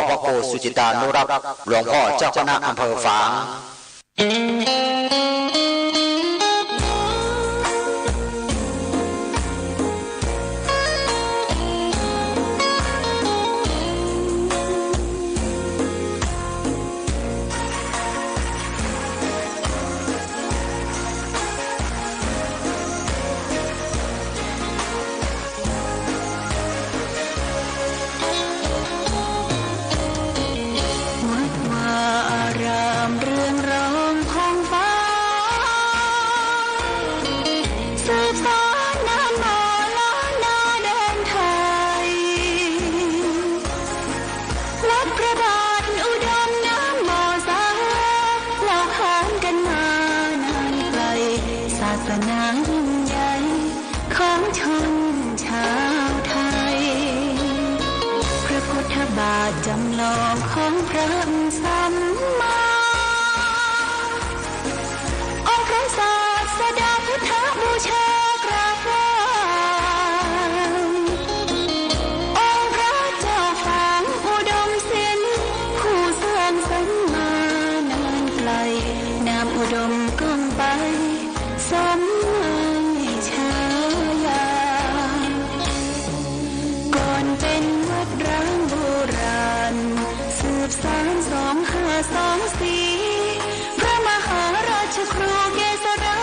พระครูสุจิตานุรักษ์หลวงพ่อเจ้าคณะอำเภอฝางจำลองของพระสัมมาองค์พระศาสดาพุทธบูชากราบไหว้องค์พระเจ้าฝางอุดมศิลป์ผู้สร้างสรรค์มานานไกลนามอุดมก้องไปสมฉายาก่อนเป็นวัดร้างโบราณสืบสาน2524พระมหาราชครูเกษรา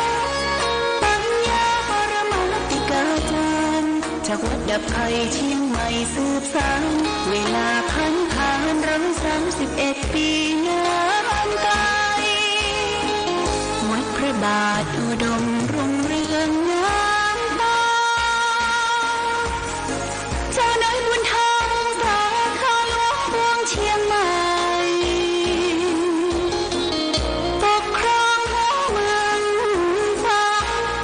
ปัญญาปรมาติกาจารย์จากวัดดับไผ่เชียงใหม่สืบสานเวลาผ่าน131 ปีนานไกลวัดพระบาทอุดมรุ่งเรืองงามตาเจ้านายบุญธรรมสาขาหลวงพวงเชียงใหม่ปกครองหัวเมืองฟ้า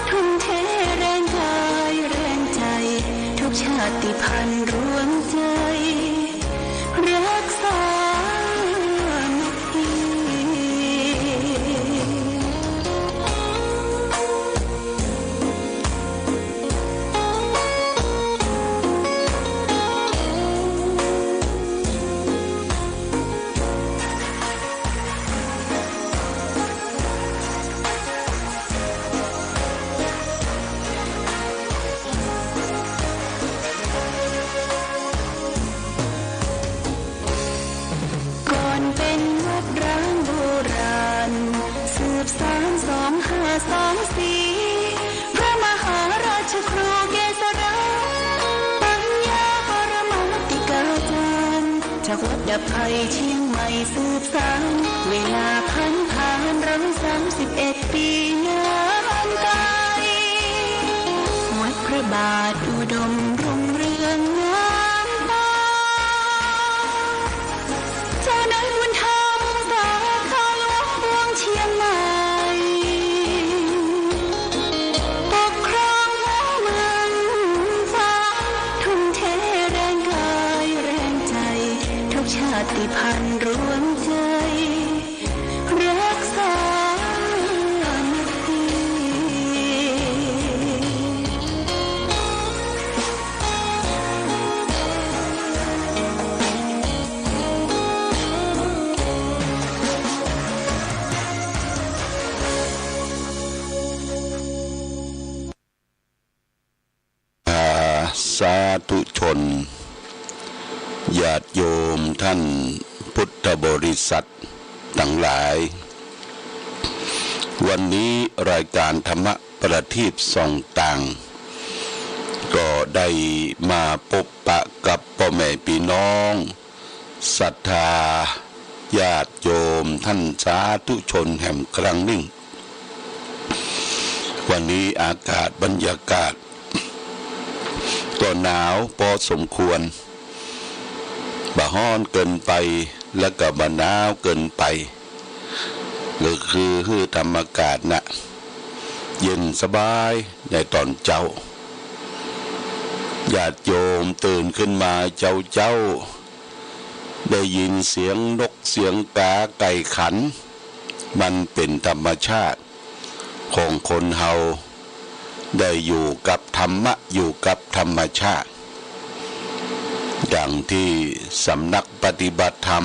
ทุ่มเทแรงกายแรงใจทุกชาติพันธุ์รวมใจรักษา2524พระมหาราชครูเกษราปัญญาปรมาติกาจารย์จากวัดดับไผ่เชียงใหม่สืบสานเวลาผ่าน131 ปีนานไกลวัดพระบาทอุดมรุ่งเรืองงามตาเจ้านายบุญธรรมสาขาหลวงพวงเชียงใหม่ชาติพันธุ์รวมใจรักษาสาธุชนญาติโยมท่านพุทธบริษัททั้งหลายวันนี้รายการธรรมะประทีปส่องต่างก็ได้มาพบปะกับพ่อแม่พี่น้องศรัทธาญาติโยมท่านสาธุชนแห่งครั้งหนึ่งวันนี้อากาศบรรยากาศก็หนาวพอสมควรบ่ฮ้อนเกินไปแล้วก็บ่หนาวเกินไปหรือคือธรรมอากาศน่ะเย็นสบายในตอนเจ้าญาติโยมตื่นขึ้นมาเจ้าได้ยินเสียงนกเสียงกาไก่ขันมันเป็นธรรมชาติของคนเฮาได้อยู่กับธรรมะอยู่กับธรรมชาติ อย่างที่สำนักปฏิบัติธรรม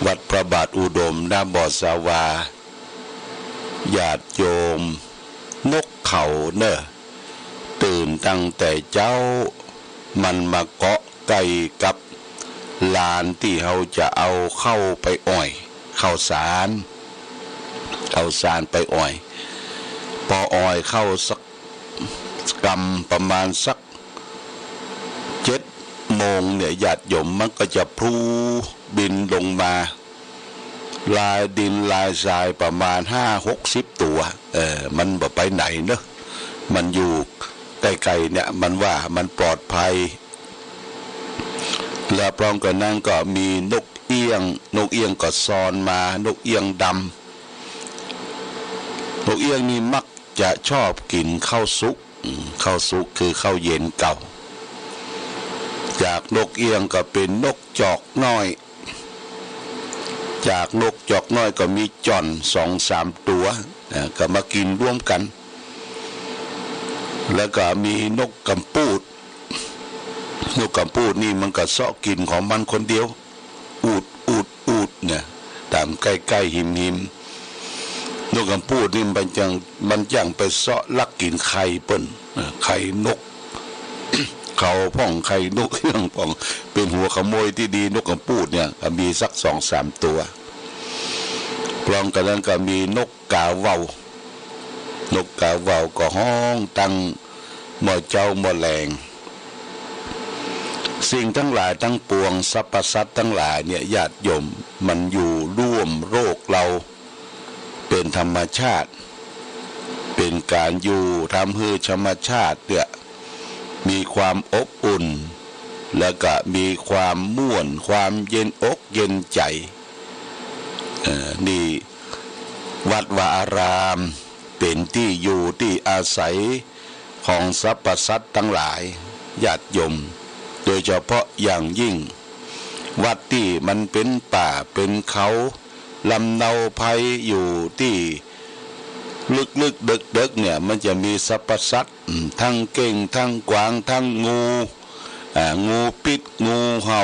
วัดพระบาทอุดมหน้าบ่อสาวาญาติโยมนกเขาเนอะตื่นตั้งแต่เจ้ามันมาเกาะไก่กับลานที่เขาจะเอาเข้าไปอ้อยข้าวสารไปอ้อยพออ้อยเข้าสักกำประมาณสัก7 โมงเนี่ยญาติโยมมันก็จะพลูบินลงมาลายดินลายทรายประมาณ50-60 ตัวมันบ่ไปไหนเนอะมันอยู่ใกล้ๆเนี่ยมันว่ามันปลอดภัยแล้วพร้อมกันนั้นก็มีนกเอี้ยงก็ซอนมานกเอี้ยงดำนกเอี้ยงนี่มักจะชอบกินข้าวสุกคือข้าวเย็นเก่าจากนกเอี้ยงก็เป็นนกจอกน้อยจากนกจอกน้อยก็มีจ่อน2-3 ตัวก็มากินร่วมกันแล้วก็มีนกกำปูดนี่มันก็เสาะกินของมันคนเดียวอูดเนี่ยตามใกล้ๆหิมนกกำปูดนี่มันจังไปเสาะลักกินไข่เปิ้นไข่นก เขาพ่องไข่นกเอี้ยงพ่องเป็นหัวขโมยที่ดีนกกำปูดเนี่ยมีสัก2-3 ตัวพร้อมกันนั้นก็มีนกกาเว้าก็ห้องตั้งหม้อเจ้าหม้อแรงสิ่งทั้งหลายทั้งปวงสรรพสัตว์ทั้งหลายเนี่ยญาติโยมมันอยู่ร่วมโลกเราเป็นธรรมชาติเป็นการอยู่ทำให้ธรรมชาติเนี่ยมีความอบอุ่นแล้วก็มีความม่วนความเย็นอกเย็นใจนี่วัดวาอารามเป็นที่อยู่ที่อาศัยของสรรพสัตว์ทั้งหลายญาติโยมโดยเฉพาะอย่างยิ่งวัดที่มันเป็นป่าเป็นเขาลำเนาภัยอยู่ที่ลึกๆดึกเนี่ยมันจะมีสรรพสัตว์ทั้งเก่งทั้งกวางทั้งงูปิดงูเห่า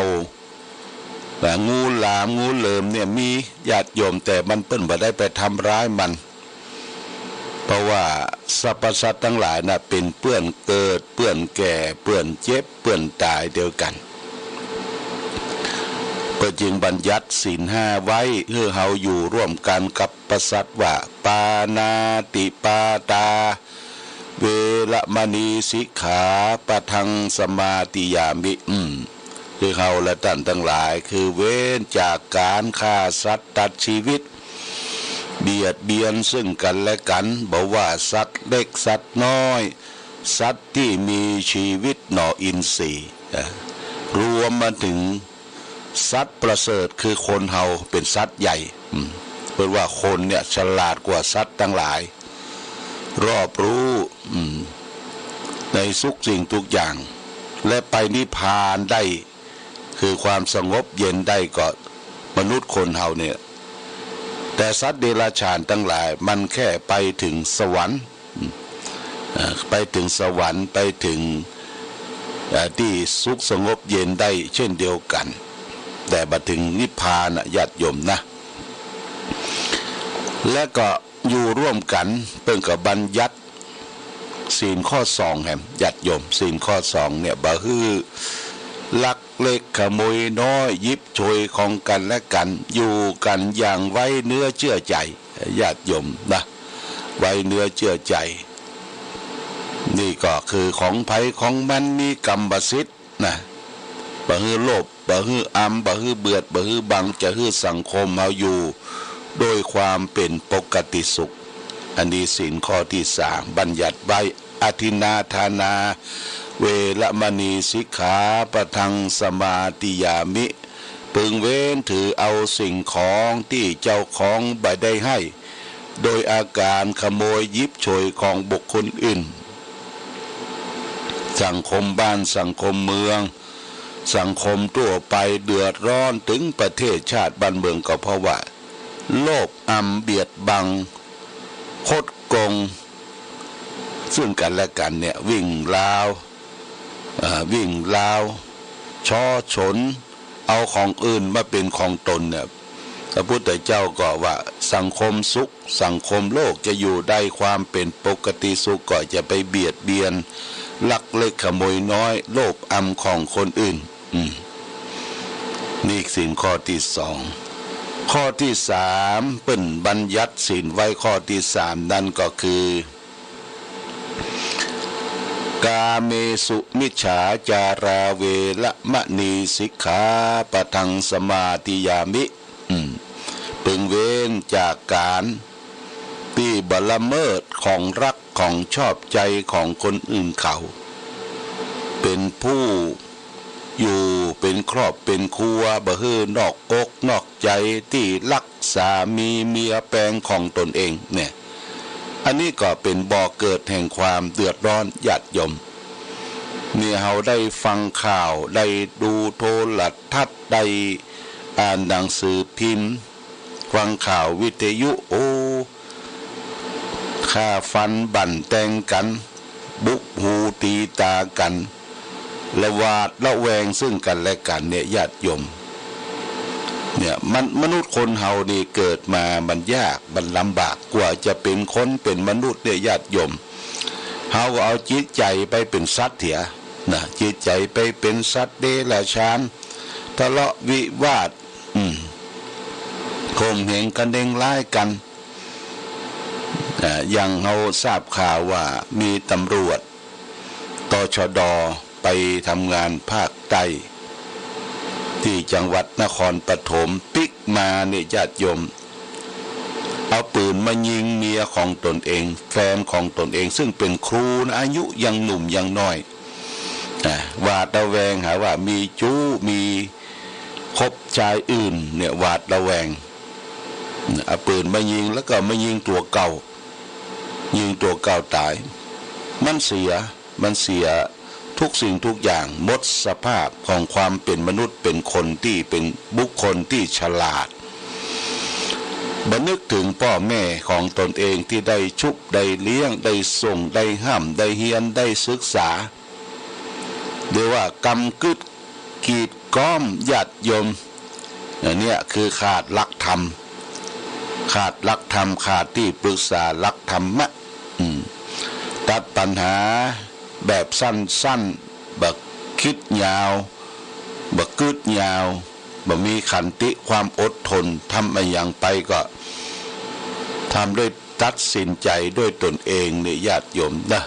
งูหลามงูเหลิมเนี่ยมีญาติโยมแต่มันเปิ้นบ่ได้ไปทำร้ายมันเพราะว่าสรรพสัตว์ทั้งหลายน่ะเป็นเปื้อนเกิดเปื้อนแก่เปื้อนเจ็บเปื้อนตายเดียวกันก็จึงบัญญัติศีล5ไว้เพื่อเฮาอยู่ร่วมกันกับสัตว์ว่าปานาติปาตาเวระมณีสิกขาปะทังสมาติยามิคือเฮาและท่านทั้งหลายคือเว้นจากการฆ่าสัตว์ตัดชีวิตเบียดเบียนซึ่งกันและกันบอกว่าสัตว์เล็กสัตว์น้อยสัตว์ที่มีชีวิตหน่ออินทรีย์รวมมาถึงสัตว์ประเสริฐคือคนเฮาเป็นสัตว์ใหญ่เพราะว่าคนเนี่ยฉลาดกว่าสัตว์ทั้งหลายรอบรู้ในทุกสิ่งทุกอย่างและไปนิพพานได้คือความสงบเย็นได้ก็มนุษย์คนเฮาเนี่ยแต่สัตว์เดรัจฉานทั้งหลายมันแค่ไปถึงสวรรค์ไปถึงสวรรค์ไปถึงที่สุขสงบเย็นได้เช่นเดียวกันแต่มาถึงนิพพานญาติโยมนะและก็อยู่ร่วมกันเพิ่งกับบัญญัติศีลข้อ2แห่งญาติโยมศีลข้อ2เนี่ยบ่ฮือลักเล็กขโมยน้อยยิบโชยของกันและกันอยู่กันอย่างไว้เนื้อเชื่อใจญาติโยมนะไว้เนื้อเชื่อใจนี่ก็คือของไผของมันมีกรรมสิทธิ์นะบ่ฮือโลภบ่ฮือบ่ฮือเบือดบ่ฮือบังจะฮือสังคมเฮาอยู่โดยความเป็นปกติสุขอันนี้ศีลข้อที่3บัญญัติไว้อทินาทานาเวระมณีสิกขาปะทังสมาติยามิพึงเว้นถือเอาสิ่งของที่เจ้าของบ่ได้ให้โดยอาการขโมยยิบโฉยของบุคคลอื่นสังคมบ้านสังคมเมืองสังคมทั่วไปเดือดร้อนถึงประเทศชาติบ้านเมืองก็เพราะว่าโลภเบียดบังคดโกงซึ่งกันและกันเนี่ยวิ่งราว ช่อฉนเอาของอื่นมาเป็นของตนเนี่ยพระพุทธเจ้าก็ว่าสังคมสุขสังคมโลกจะอยู่ได้ความเป็นปกติสุขก็จะไปเบียดเบียนลักเล็กขโมยน้อยโลภอำของคนอื่นนี่ศีลข้อที่สองข้อที่สามเป็นบัญญัติศีลไว้ข้อที่สามนั่นก็คือกาเมสุมิจฉาจาราเวละมะนีสิกขาปะทังสมาธิยามิพึงเว้นจากการที่บละเมิดของรักของชอบใจของคนอื่นเขาเป็นผู้อยู่เป็นครอบเป็นครัวบ่ฮื้อนอกอกนอกใจที่รักสามีเมียแปลงของตนเองเนี่ยอันนี้ก็เป็นบ่อเกิดแห่งความเดือดร้อนญาติโยมนี่เฮาได้ฟังข่าวได้ดูโทรทัศน์ได้อ่านหนังสือพิมพ์ฟังข่าววิทยุฆ่าฟันบั่นแทงกันบุกหูตีตากันละหวาดละแวงซึ่งกันและกันเนี่ยญาติโยมเนี่ยมนุษย์คนเฮานี่เกิดมามันยากมันลำบากกว่าจะเป็นคนเป็นมนุษย์เนี่ยญาติโยมเฮาก็เอาจิตใจไปเป็นสัตว์เถียนะจิตใจไปเป็นสัตว์เดรัจฉานทะเลาะวิวาทข่มเหงกันเด้งร้ายกันอย่างเฮาทราบข่าวว่ามีตำรวจตชด.ไปทำงานภาคใต้ที่จังหวัดนครปฐมปิกมาเนี่ยญาติโยมเอาปืนมายิงเมียของตนเองแฟนของตนเองซึ่งเป็นครูอายุยังหนุ่มยังน้อยหวาดระแวงหาว่ามีจู้มีคบชายอื่นเนี่ยหวาดระแวงเอาปืนมายิงแล้วก็มายิงตัวเก่าตายมันเสียทุกสิ่งทุกอย่างหมดสภาพของความเป็นมนุษย์เป็นคนที่เป็นบุคคลที่ฉลาดบันึกถึงพ่อแม่ของตนเองที่ได้ชุบได้เลี้ยงได้ส่งได้ห้ามได้เฮียนได้ศึกษาเรียกว่ากำกึดกีดก้อมญาติโยมเนี่ยคือขาดหลักธรรมขาดที่ปรึกษาหลักธรรมะตัดปัญหาแบบสั้นๆบักคิดยาวบักกึดยาวบักมีขันติความอดทนทำอะไรอย่างไปก็ทำด้วยตัดสินใจด้วยตนเองในญาติโยมนะ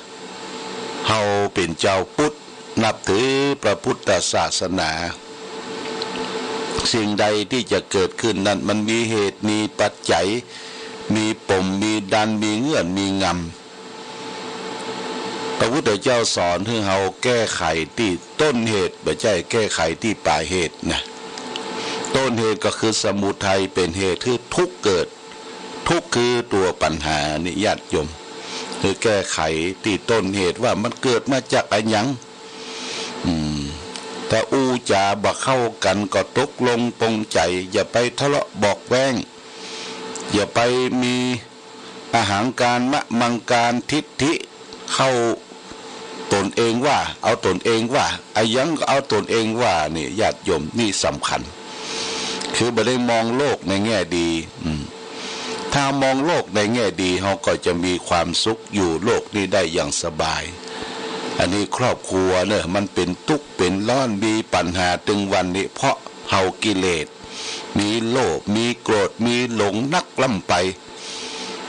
เฮาเป็นเจ้าพุทธนับถือพระพุทธศาสนาสิ่งใดที่จะเกิดขึ้นนั้นมันมีเหตุมีปัจจัยมีปมมีดันมีเงื่อนมีงำพระพุทธเจ้าสอนให้เราแก้ไขที่ต้นเหตุไม่ใช่แก้ไขที่ปลายเหตุนะต้นเหตุก็คือสมุทัยเป็นเหตุที่ทุกข์เกิดทุกข์คือตัวปัญหานิญาติโยมคือแก้ไขที่ต้นเหตุว่ามันเกิดมาจากอะไรหยังแต่อูจาบ่เข้ากันก็ตกลงปงใจอย่าไปทะเลาะบอกแว้งอย่าไปมีอาหารการมะมังการทิฏฐิเข้าตนเองว่าเอาตนเองว่าอายังก็เอาตนเองว่านี่ญาติโยมนี่สำคัญคือบ่ได้มองโลกในแง่ดีถ้ามองโลกในแง่ดีเราก็จะมีความสุขอยู่โลกนี้ได้อย่างสบายอันนี้ครอบครัวเนี่ยมันเป็นทุกข์เป็นร้อนมีปัญหาถึงวันนี้เพราะเฮากิเลสมีโลภมีโกรธมีหลงนักล่ำไป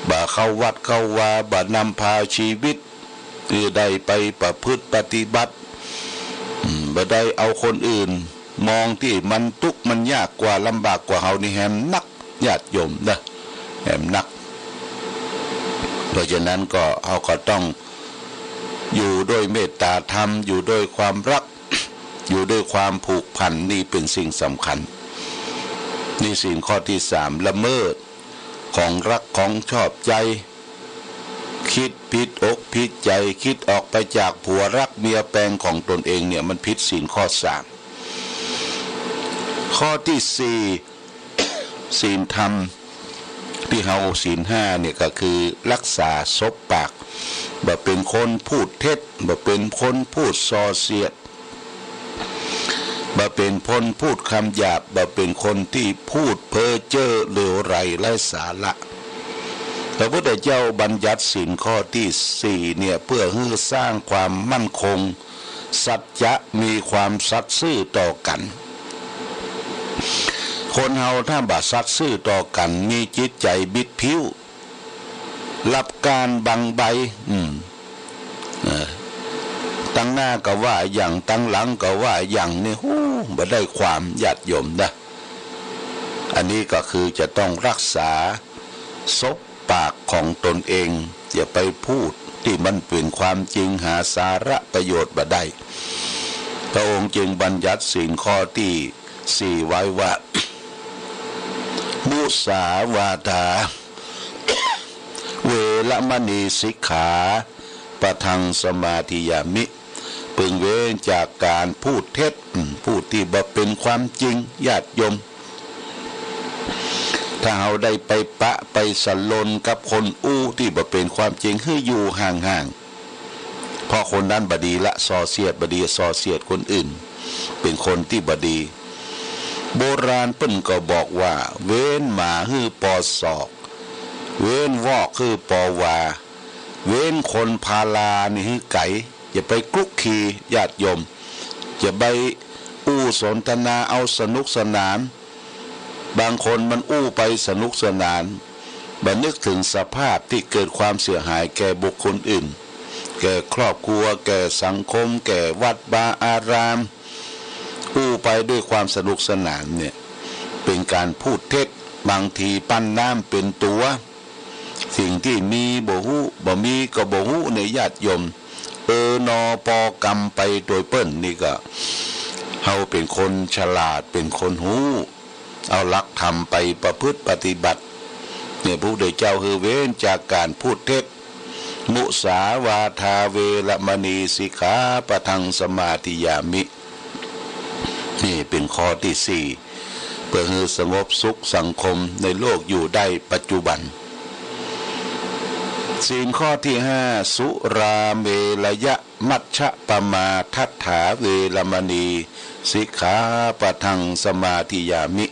บ่เข้าวัดเข้าวาบ่นำพาชีวิตคือได้ไปประพฤติปฏิบัติบ่ได้เอาคนอื่นมองที่มันทุกข์มันยากกว่าลำบากกว่าเฮานี่แหมนักญาติโยมนะแหมนักเพราะฉะนั้นก็เฮาก็ต้องอยู่ด้วยเมตตาธรรมอยู่ด้วยความรัก อยู่ด้วยความผูกพันนี่เป็นสิ่งสำคัญนี่สิ่งข้อที่สามละเมิดของรักของชอบใจคิดผิดอกผิดใจคิดออกไปจากผัวรักเมียแปลงของตนเองเนี่ยมันผิดศีลข้อสามข้อที่สี่ ศีลธรรมที่เฮาศีลห้าเนี่ยก็คือรักษาซบปากบ่เป็นคนพูดเท็จบ่เป็นคนพูดส่อเสียด บ่เป็นคนพูดคำหยาบบ่เป็นคนที่พูดเพ้อเจ้อเหลวไหลไร้สาระพระพุทธเจ้าบัญญัติศีลข้อที่4เนี่ยเพื่อให้สร้างความมั่นคงสัจจะมีความสัตย์ซื่อต่อกันคนเฮาถ้าบ่สัตย์ซื่อต่อกันมีจิตใจบิดผิวรับการบังใบตั้งหน้าก็ว่าอย่างตั้งหลังก็ว่าอย่างนี่บ่ได้ความญาติโยมนะอันนี้ก็คือจะต้องรักษาซบปากของตนเองอย่าไปพูดที่มันเป็นความจริงหาสาระประโยชน์บ่ได้พระองค์จึงบัญญัติศีลข้อที่4ไว้ว่ามุสาวาทาเวรมณีสิกขาปะทังสมาธิยามิพึงเว้นจากการพูดเท็จพูดที่บ่เป็นความจริงญาติโยมถ้าเราได้ไปปะไปสลนกับคนที่บ่เป็นความจริงให้อยู่ห่างๆเพราะคนนั้นบดีละส่อเสียดบดีส่อเสียดคนอื่นเป็นคนที่บดีโบราณเปิ้นก็บอกว่าเว้นหมาฮื้อปอศอกเว้นวอกฮื้อปอวาเว้นคนพาลานี่ฮื้อไก่อย่าไปคลุกคีญาติโยมอย่าไปสนทนาเอาสนุกสนานบางคนมันไปสนุกสนานบ่นึกถึงสภาพที่เกิดความเสียหายแก่บุคคลอื่นแก่ครอบครัวแก่สังคมแก่วัดวาอารามไปด้วยความสนุกสนานเนี่ยเป็นการพูดเท็จบางทีปั้นน้ำเป็นตัวสิ่งที่มีบ่ฮู้บ่มีก็บ่ฮู้ในญาติโยมนอปอกรรมไปโดยเปิ้นนี่ก็เฮาเป็นคนฉลาดเป็นคนฮู้เอาหลักธรรมไปประพฤติปฏิบัติเนี่ยพระพุทธเจ้าคือเว้นจากการพูดเท็จมุสาวาทาเวรมณีสิกขาปะทังสมาธิยามินี่เป็นข้อที่4เพื่อให้สงบสุขสังคมในโลกอยู่ได้ปัจจุบันศีลข้อที่5สุราเมรยะมัชฌะปมาทัฏฐาเวรมณีสิกขาปะทังสมาธิยามิ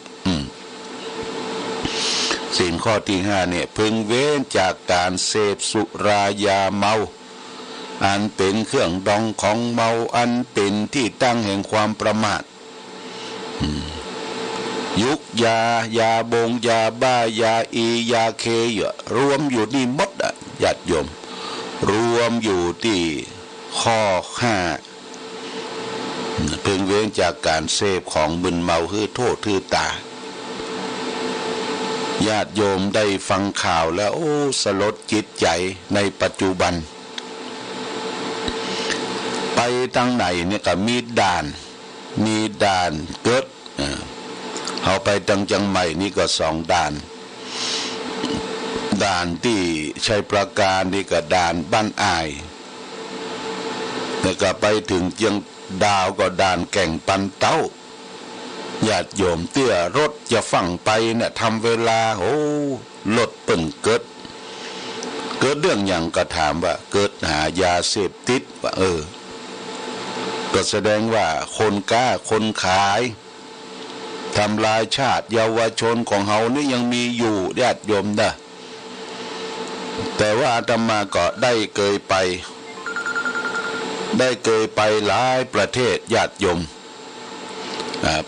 ศีลข้อที่5เนี่ยพึงเว้นจากการเสพสุรายาเมาอันเป็นเครื่องดองของเมาอันเป็นที่ตั้งแห่งความประมาทยุกยาบงยาบ้ายายาเครวมอยู่นี่หมดญาติโยมรวมอยู่ที่ข้อ5พึงเว้นจากการเสพของมึนเมาคือโทษคือตาญาติโยมได้ฟังข่าวแล้วสลดจิตใจในปัจจุบันไปทางไหนเนี่ยก็มีด่านเกิดเอาไปทางจังใหม่นี่ก็2ด่านที่ชัยประการนี่ก็ด่านบ้านอายแล้วก็ไปถึงเจียงดาวก็ด่านแก่งปันเต้าญาติโยมเตี้ยรถจะฝั่งไปเนี่ยทำเวลารถเปิ่นเกิดเรื่องอย่างก็ถามว่าเกิดหายาเสพติดว่าก็แสดงว่าคนกล้าคนขายทำลายชาติเยาวชนของเฮานี่ยังมีอยู่ญาติโยมนะแต่ว่าอาตมาก็ได้เคยไปหลายประเทศญาติโยม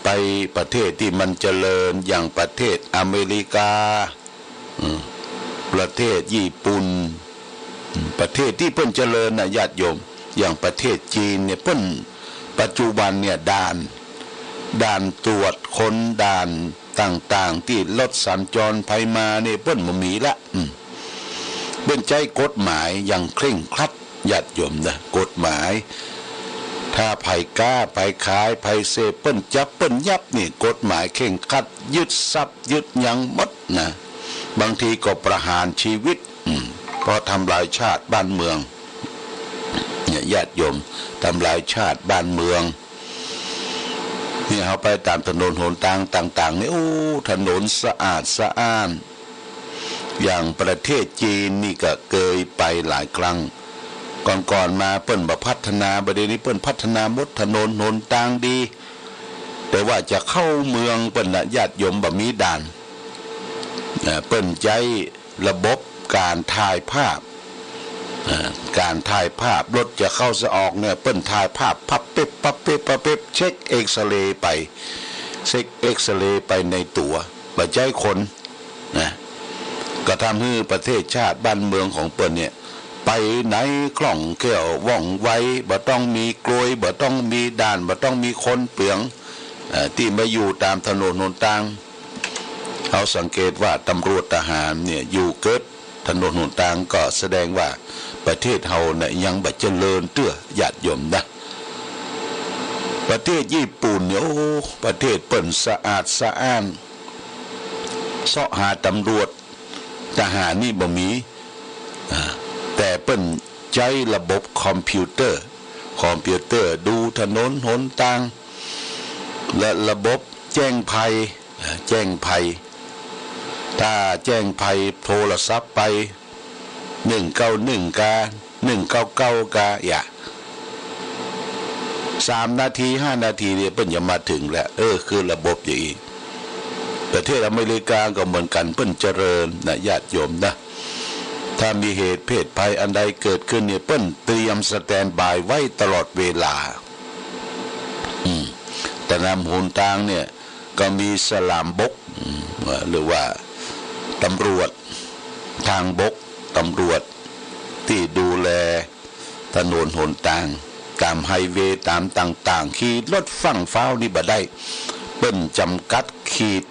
ไปประเทศที่มันเจริญอย่างประเทศอเมริกาประเทศญี่ปุ่นประเทศที่เพิ่นเจริญนะญาติโยมอย่างประเทศจีนเนี่ยเพิ่นปัจจุบันเนี่ยด่านตรวจคนด่านต่างๆที่รถสัญจรไปมาเนี่ยเพิ่นบ่มีละเพิ่นใจกฎหมายอย่างเคร่งครัดญาติโยมนะกฎหมายถ้าไผกล้าไผขายไผเสพเปิ้นจับเปิ้นยับนี่กฎหมายเคร่งครัดยึดทรัพย์ยึดหยังหมดนะบางทีก็ประหารชีวิตเพราะทำลายชาติบ้านเมืองเนี่ยญาติโยมทำลายชาติบ้านเมืองนี่เขาไปตามถนนหนทางต่างๆนี่ถนนสะอาดสะอ้านอย่างประเทศจีนนี่ก็เคยไปหลายครั้งก่อนมาเปิ้นบ่พัฒนาประเดี๋ยวนี้เปิ้นพัฒนาหมดถนนหนทางดี แต่ว่าจะเข้าเมืองเปิ้นญาติโยมบ่มีด่านเปิ้นใจระบบการถ่ายภาพการถ่ายภาพรถจะเข้าจะออกเนี่ยเปิ้นถ่ายภาพพับเป๊บพับเป๊บพับเป๊บเช็คเอ็กซเรย์ไปเช็คเอ็กซเรย์ไปในตัวบ่ใจคนนะก็ทำให้ประเทศชาติบ้านเมืองของเปิ้นเนี่ยไปไหนคล่องแคล่วว่องไวบ่ต้องมีกลวยบ่ต้องมีด่านบ่ต้องมีคนเปลืองที่มาอยู่ตามถนนหนทางเขาสังเกตว่าตำรวจทหารเนี่ยอยู่เกิดถนนหนทางก็แสดงว่าประเทศเฮาเนี่ยยังบ่เจริญเตื้อญาติโยมนะประเทศญี่ปุ่นเนี่ยโอ้ประเทศเปิ้นสะอาดสะอ้านเสาะหาตำรวจทหารนี่บ่มีแต่เปิ้นใช้ระบบคอมพิวเตอร์ดูถนนหนทางและระบบแจ้งภัยถ้าแจ้งภัยโทรศัพท์ไป191กา199กาอย่า3นาที5นาทีเนี่ยเปิ้นจะมาถึงแล้วคือระบบอย่างนี้ประเทศอเมริกาก็เหมือนกันเปิ้นเจริญนะญาติโยมนะถ้ามีเหตุเพศภัยอันใดเกิดขึ้นเนี่ยเปิ้นเตรียมสแตนด์บายไว้ตลอดเวลาแต่นำหนทางเนี่ยก็มีสลามบกหรือว่าตำรวจทางบกตำรวจที่ดูแลถนนหนทางตามไฮเวย์ตามต่างๆขี่รถฝั่งฟ้าวนี่บ่ได้เปิ้นจำกัดขีด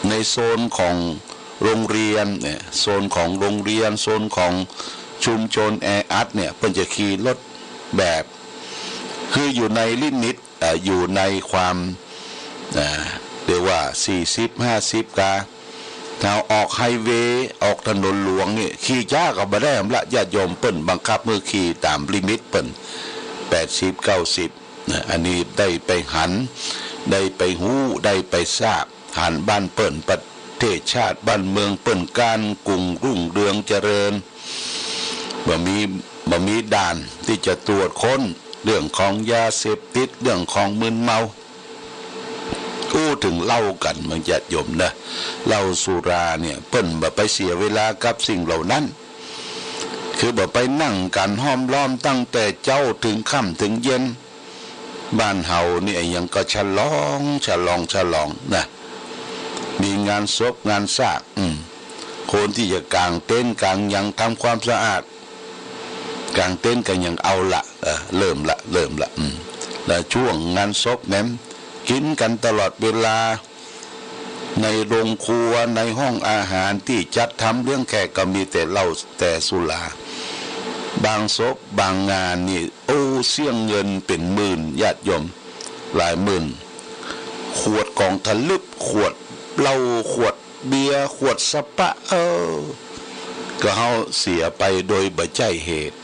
ในโซนของโรงเรียนเนี่ยโซนของโรงเรียนโซนของชุมชนแออัดเนี่ยเปิ้นจะขี่รถแบบคืออยู่ในลิมิตอยู่ในความเรียกว่า40-50กาถ้าออกไฮเวย์ออกถนนหลวงนี่ขี่ช้าก็บ่ได้ละญาติโยมเปิ้นบังคับมือขี่ตามลิมิตเปิ้น80-90อันนี้ได้ไปหันได้ไปหูได้ไปทราบหันบ้านเปิ้นประเทศชาติบ้านเมืองเปิ้นการกุ้งรุ่งเรืองเจริญบ่มีด่านที่จะตรวจค้นเรื่องของยาเสพติดเรื่องของมึนเมาถึงเล่ากันมันญาติโยมนะเหล้าสุราเนี่ยเปิ้นบ่ไปเสียเวลากับสิ่งเหล่านั้นคือบ่ไปนั่งกันห้อมล้อมตั้งแต่เจ้าถึงค่ำถึงเย็นบ้านเฮานี่ยังก็ฉลองนะมีงานศพงานซากคนที่จะกางเต็นท์กางยังทำความสะอาดกางเต็นท์กันยังเอาละเริ่มละแล้วช่วงงานศพนั้นกินกันตลอดเวลาในโรงครัวในห้องอาหารที่จัดทำเรื่องแขกก็มีแต่เหล้าแต่สุราบางศพบางงานนี่เสี่ยงเงินเป็นหมื่นญาติโยมหลายหมื่นขวดกองทะลึบขวดเหล้าขวดเบียร์ขวดสปะก็เฮาเสียไปโดยบ่ใจเหตุ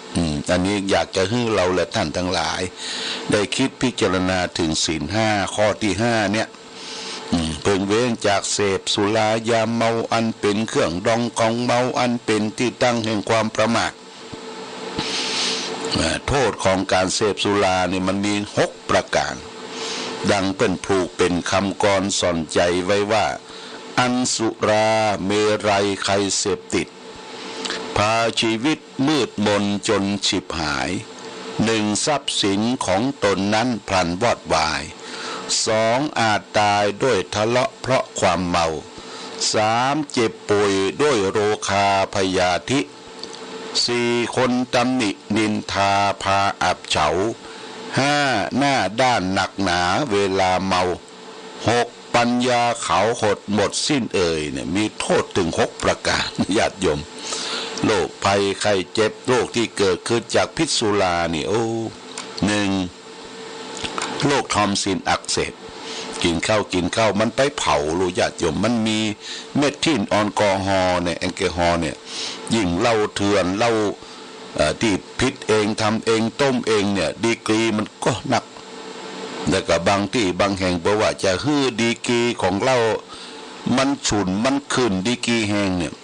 อันนี้อยากจะให้เราและท่านทั้งหลายได้คิดพิจารณาถึงศีล5ข้อที่5เนี่ยเพิ่งเว้นจากเสพสุรายาเมาอันเป็นเครื่องดองของเมาอันเป็นที่ตั้งแห่งความประมาทโทษของการเสพสุราเนี่ยมันมี6ประการดังเป็นผูกเป็นคำกรสอนใจไว้ว่าอันสุราเมรัยใครเสพติดพาชีวิตมืดมนจนฉิบหาย1ทรัพย์สินของตนนั้นพลันวอดวาย2อาจตายด้วยทะเลาะเพราะความเมา3เจ็บป่วยด้วยโรคาพยาธิ4คนตำหนินินทาพาอับเฉา5หน้าด้านหนักหนาเวลาเมา6ปัญญาเขาหดหมดสิ้นเนี่ยมีโทษถึง6ประการญาติโยมโรคภัยไข้เจ็บโรคที่เกิดขึ้นจากพิษสุรานี่1โรคทอมซินอักเสบกินข้าวมันไปเผาลูกญาติโยมมันมีเมทิลแอลกอฮอล์เนี่ยแอลกอฮอล์เนี่ยยิ่งเหล้าเถื่อนเหล้าที่พิษเองทำเองต้มเองเนี่ยดีกรีมันก็หนักแล้วก็บางที่บางแห่งบอกว่าจะฮื้อดีกรีของเหล้ามันฉุนมันขึ้นดีกรีแห้งเนี่ย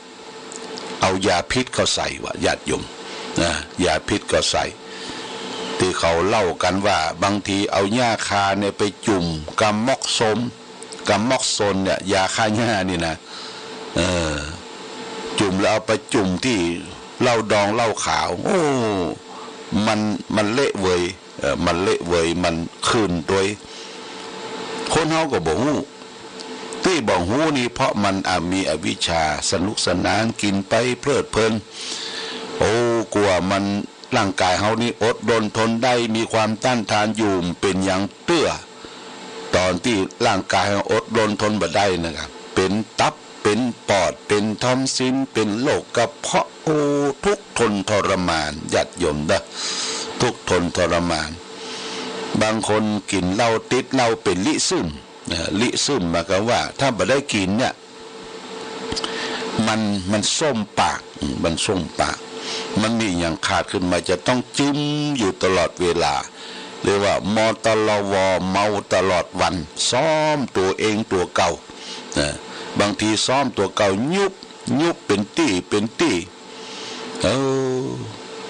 เอายาพิษเขาใส่ว่ะญาติโยมยาพิษก็ใส่ ที่เขาเล่ากันว่าบางทีเอาหญ้าคาเนี่ยไปจุ่มกับมอกซนเนี่ยยาฆ่าหญ้านี่นะจุ่มแล้วเอาไปจุ่มที่เหล้าดองเหล้าขาวโอ้มันเละเวยมันเละเวยมันคืนโดยคนเฮาก็บ่ฮู้ที่บ่ฮู้นี่เพราะมันมีอวิชชาสนุกสนานกินไปเพลิดเพลินโอ้กลัวมันร่างกายเฮานี่อดทนทนได้มีความต้านทานอยู่เป็นอย่างเตื้อตอนที่ร่างกายอดทนทนบ่ได้นะครับเป็นตับเป็นปอดเป็นทอมซินเป็นโรคกระเพาะโอ้ทุกทนทรมานญาติโยมเด้อทุกทนทรมานบางคนกินเหล้าติดเหล้าเป็นลิซึมลิซึมหมายความว่าถ้าบ่ได้กินเนี่ยมันส้มปากมันส้มปากมันมีอย่างขาดขึ้นมาจะต้องจิ้มอยู่ตลอดเวลาเรียกว่ามตลวเมาตลอดวันซ้อมตัวเองตัวเก่าบางทีซ้อมตัวเก่ายุบเป็นตี้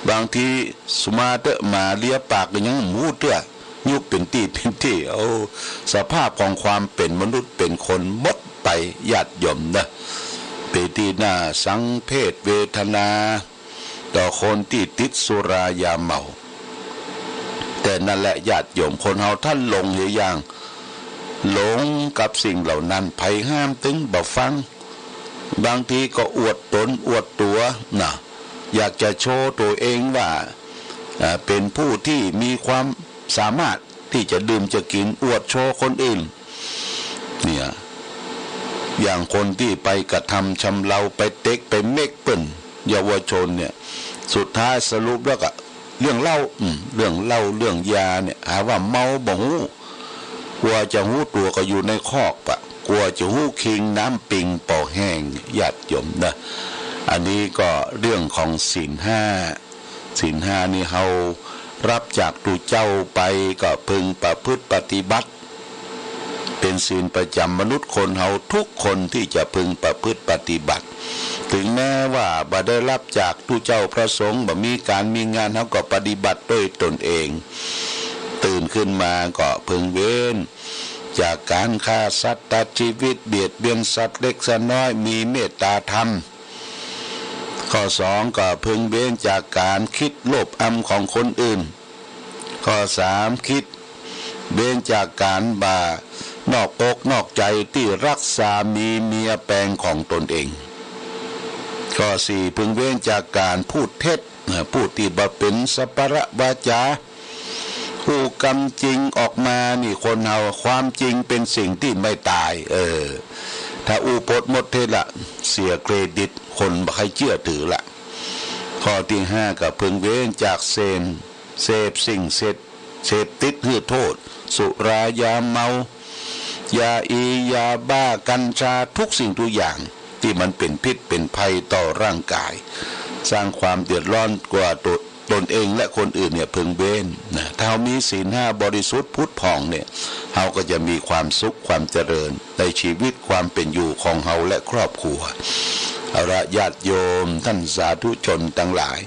บางทีสมาเตะมาเลียปากก็ยังหมูเตื้อยุบเป็นตี้สภาพของความเป็นมนุษย์เป็นคนหมดไปญาติโยมนะเปตีหน้าสังเพศเวทนาต่อคนที่ติดสุรายาเมาแต่นั่นแหละญาติโยมคนเฮาท่านหลงอย่างหลงกับสิ่งเหล่านั้นไผห้ามถึงบ่ฟังบางทีก็อวดตนอวดตัวนะอยากจะโชว์ตัวเองว่าเป็นผู้ที่มีความสามารถที่จะดื่มจะกินอวดโชว์คนอื่นเนี่ยอย่างคนที่ไปกระทำชำเราไปเต็กไปเมกเปิ่นเยาวชนเนี่ยสุดท้ายสรุปแล้วก็เรื่องเหล้าเรื่องยาเนี่ยหาว่าเมาบ่ฮู้กลัวจะหู้ตัวก็อยู่ในคอกปะกลัวจะหู้คิงน้ำปิงป่อแห้งญาติโยมนะอันนี้ก็เรื่องของศีลห้านี่เฮารับจากตุเจ้าไปก็พึงประพฤติปฏิบัติเป็นศีลประจำมนุษย์คนเฮาทุกคนที่จะพึงประพฤติปฏิบัติถึงแม้ว่าบ่ได้รับจากตุเจ้าพระสงฆ์บ่มีการมีงานเฮาก็ปฏิบัติด้วยตนเองตื่นขึ้นมาก็พึงเว้นจากการฆ่าสัตว์ตัดชีวิตเบียดเบียนสัตว์เล็กสัตว์น้อยมีเมตตาธรรมข้อ2ก็พึงเว้นจากการคิดโลภอำของคนอื่นข้อ3คิดเว้นจากการนอกอกนอกใจที่รักษามีเมียแปลงของตนเองข้อ4พึงเว้นจากการพูดเท็จพูดที่บ่เป็นสัพพะวาจาผู้กำจริงออกมานี่คนเฮาความจริงเป็นสิ่งที่ไม่ตายถ้าอุปดหมดเทละเสียเครดิตคนบ่ใครเชื่อถือละข้อที่5ก็พึงเว้นจากเสพสิ่งเสพติดเพื่อโทษสุรายาเมายายาบ้ากัญชาทุกสิ่งทุกอย่างที่มันเป็นพิษเป็นภัยต่อร่างกายสร้างความเดือดร้อนกว่าตนเองและคนอื่นเนี่ยพึงเว้นนะถ้าเรามีศีล5บริสุทธิ์พุทธผ่องเนี่ยเราก็จะมีความสุขความเจริญในชีวิตความเป็นอยู่ของเราและครอบครัวเอาละญาติโยมท่านสาธุชนทั้งหลาย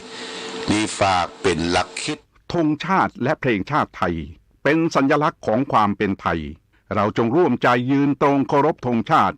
นี่ฝากเป็นหลักคิดธงชาติและเพลงชาติไทยเป็นสัญลักษณ์ของความเป็นไทยเราจงร่วมใจยืนตรงเคารพธงชาติ